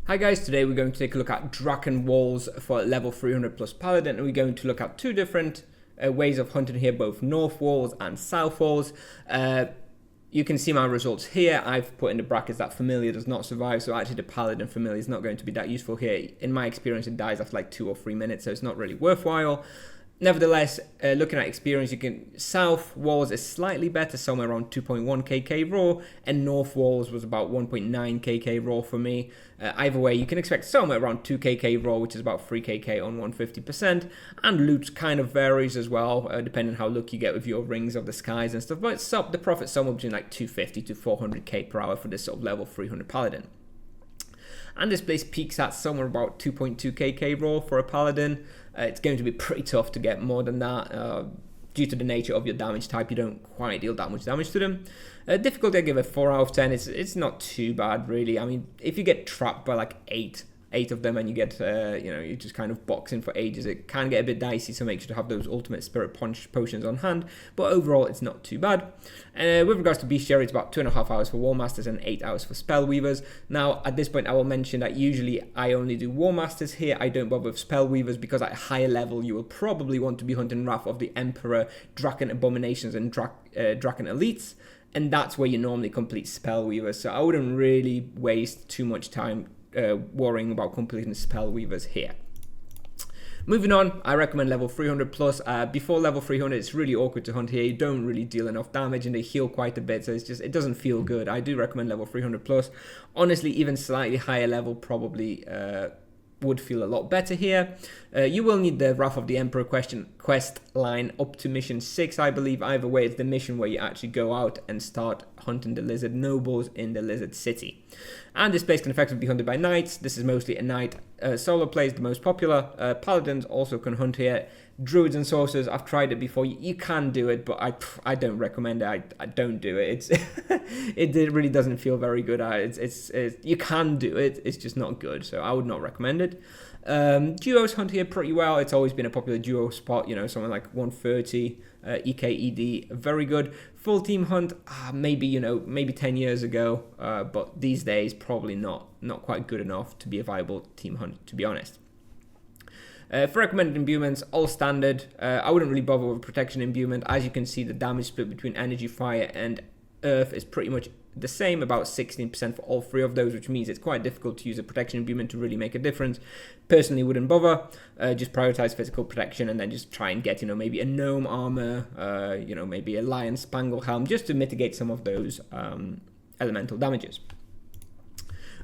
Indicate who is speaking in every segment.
Speaker 1: Hi guys, today we're going to take a look at Draken walls for level 300 plus Paladin, and we're going to look at two different ways of hunting here, both north walls and south walls. You can see my results here. I've put in the brackets that familiar does not survive, so actually the Paladin familiar is not going to be that useful here. In my experience, it dies after like 2 or 3 minutes, so it's not really worthwhile. Nevertheless, looking at experience, south walls is slightly better, somewhere around 2.1 kk raw, and north walls was about 1.9 kk raw for me. Either way, you can expect somewhere around 2 kk raw, which is about 3 kk on 150%, and loot kind of varies as well, depending on how lucky you get with your rings of the skies and stuff, but the profit somewhere between like 250 to 400k per hour for this sort of level 300 Paladin. And this place peaks at somewhere about 2.2 kk raw for a Paladin. It's going to be pretty tough to get more than that. Due to the nature of your damage type, you don't quite deal that much damage to them. Difficulty, I give it 4 out of 10. It's not too bad, really. I mean, if you get trapped by like 8 of them and you get, you just kind of box in for ages, it can get a bit dicey, so make sure to have those ultimate spirit punch potions on hand, but overall it's not too bad. With regards to bestiary, it's about 2.5 hours for war masters and 8 hours for spell weavers. Now at this point I will mention that usually I only do war masters here. I don't bother with spell weavers because at a higher level you will probably want to be hunting Wrath of the Emperor, Draken Abominations and Draken Elites, and that's where you normally complete spell weavers, so I wouldn't really waste too much time worrying about completing spell weavers here. Moving on, I recommend level 300 plus. Before level 300, it's really awkward to hunt here. You don't really deal enough damage and they heal quite a bit, so it doesn't feel good. I do recommend level 300 plus. Honestly, even slightly higher level probably would feel a lot better here. You will need the Wrath of the Emperor quest line up to mission 6, I believe. Either way, it's the mission where you actually go out and start hunting the lizard nobles in the lizard city. And this place can effectively be hunted by knights. This is mostly a knight solo play, is the most popular. Paladins also can hunt here. Druids and sorcerers, I've tried it before. You can do it, but I don't recommend it. I don't do it. It really doesn't feel very good. You can do it, it's just not good, so I would not recommend it. Duos hunt here pretty well. It's always been a popular duo spot, something like 130 EKED, very good. Full team hunt, maybe 10 years ago, but these days probably not quite good enough to be a viable team hunt, to be honest. For recommended imbuements, all standard. I wouldn't really bother with protection imbuement. As you can see, the damage split between energy, fire and earth is pretty much the same, about 16% for all 3 of those, which means it's quite difficult to use a protection imbuement to really make a difference. Personally, wouldn't bother. Just prioritize physical protection and then just try and get, maybe a gnome armor, maybe a lion spangle helm, just to mitigate some of those elemental damages.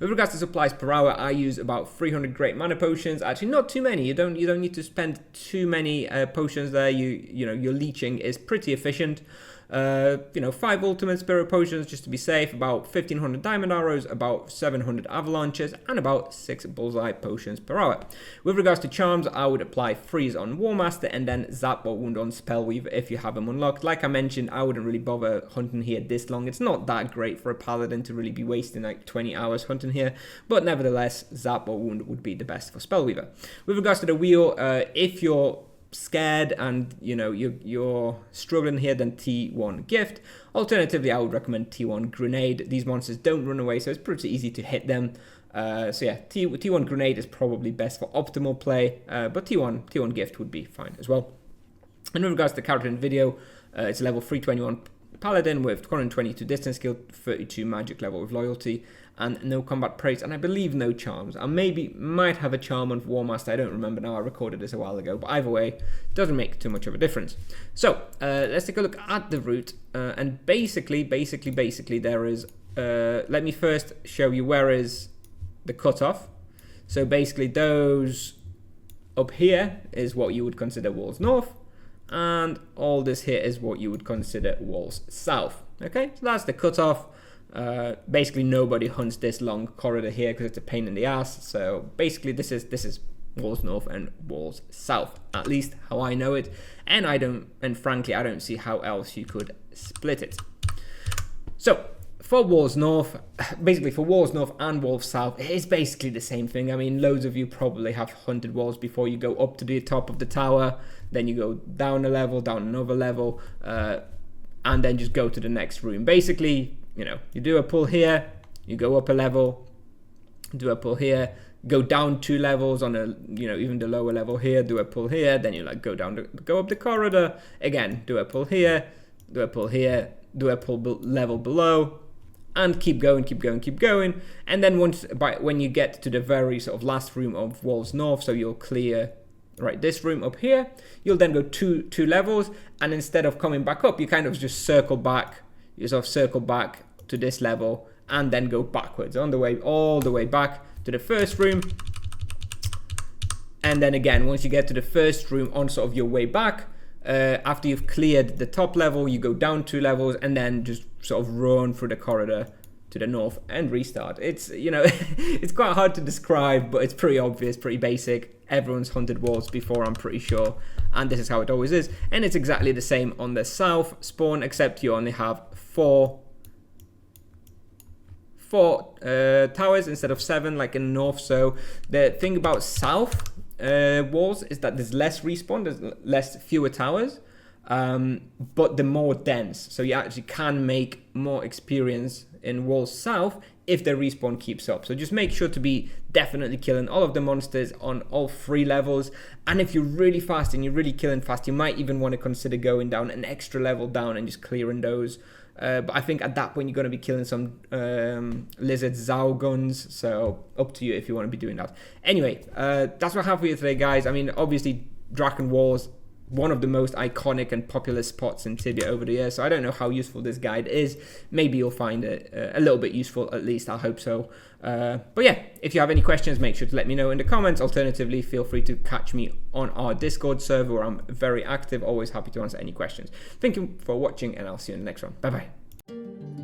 Speaker 1: With regards to supplies per hour, I use about 300 great mana potions. Actually, not too many. You don't need to spend too many potions there. Your leeching is pretty efficient. 5 ultimate spirit potions just to be safe, about 1500 diamond arrows, about 700 avalanches, and about 6 bullseye potions per hour. With regards to charms, I would apply freeze on war master and then zap or wound on spellweaver if you have them unlocked. Like I mentioned, I wouldn't really bother hunting here this long. It's not that great for a paladin to really be wasting like 20 hours hunting here, but nevertheless, zap or wound would be the best for spellweaver. With regards to the wheel, if you're scared and you're struggling here, then T1 gift. Alternatively, I would recommend T1 grenade. These monsters don't run away, so it's pretty easy to hit them. T1 grenade is probably best for optimal play, but T1 gift would be fine as well. And with regards to the character in the video, it's a level 321 Paladin with 222 distance skill, 32 magic level with loyalty, and no combat praise, and I believe no charms. I might have a charm on War Master, I don't remember now, I recorded this a while ago, but either way, doesn't make too much of a difference. So, let's take a look at the route, and basically there is, let me first show you where is the cutoff. So basically those up here is what you would consider walls north, and all this here is what you would consider walls south. Okay, so that's the cutoff. Basically nobody hunts this long corridor here because it's a pain in the ass. So basically this is walls north and walls south, at least how I know it, and frankly I don't see how else you could split it. So for walls north, basically for walls north and walls south, it's basically the same thing. I mean, loads of you probably have hunted walls before. You go up to the top of the tower, then you go down a level, down another level, and then just go to the next room. Basically, you do a pull here, you go up a level, do a pull here, go down 2 levels on a, even the lower level here, do a pull here, then you like go up the corridor, again, do a pull here, do a pull here, do a pull level below, and keep going. And then when you get to the very sort of last room of Walls North, so you'll clear this room up here, you'll then go two levels, and instead of coming back up, you kind of just circle back. You sort of circle back to this level and then go backwards all the way back to the first room. And then again, once you get to the first room on sort of your way back, after you've cleared the top level, you go down 2 levels and then just sort of run through the corridor to the north and restart. It's, it's quite hard to describe, but it's pretty obvious, pretty basic. Everyone's hunted walls before, I'm pretty sure, and this is how it always is. And it's exactly the same on the south spawn, except you only have four towers instead of 7 like in the north. So the thing about south walls is that there's less respawn, there's fewer towers, but they're more dense, so you actually can make more experience in walls south if the respawn keeps up. So just make sure to be definitely killing all of the monsters on all 3 levels, and if you're really fast and you're really killing fast, you might even want to consider going down an extra level down and just clearing those. But I think at that point you're going to be killing some lizard Zauguns, so up to you if you want to be doing that. Anyway, that's what I have for you today, guys. I mean, obviously, Draken Walls, one of the most iconic and popular spots in Tibia over the years, so I don't know how useful this guide is. Maybe you'll find it a little bit useful, at least, I hope so. But yeah, if you have any questions, make sure to let me know in the comments. Alternatively, feel free to catch me on our Discord server where I'm very active, always happy to answer any questions. Thank you for watching, and I'll see you in the next one. Bye-bye.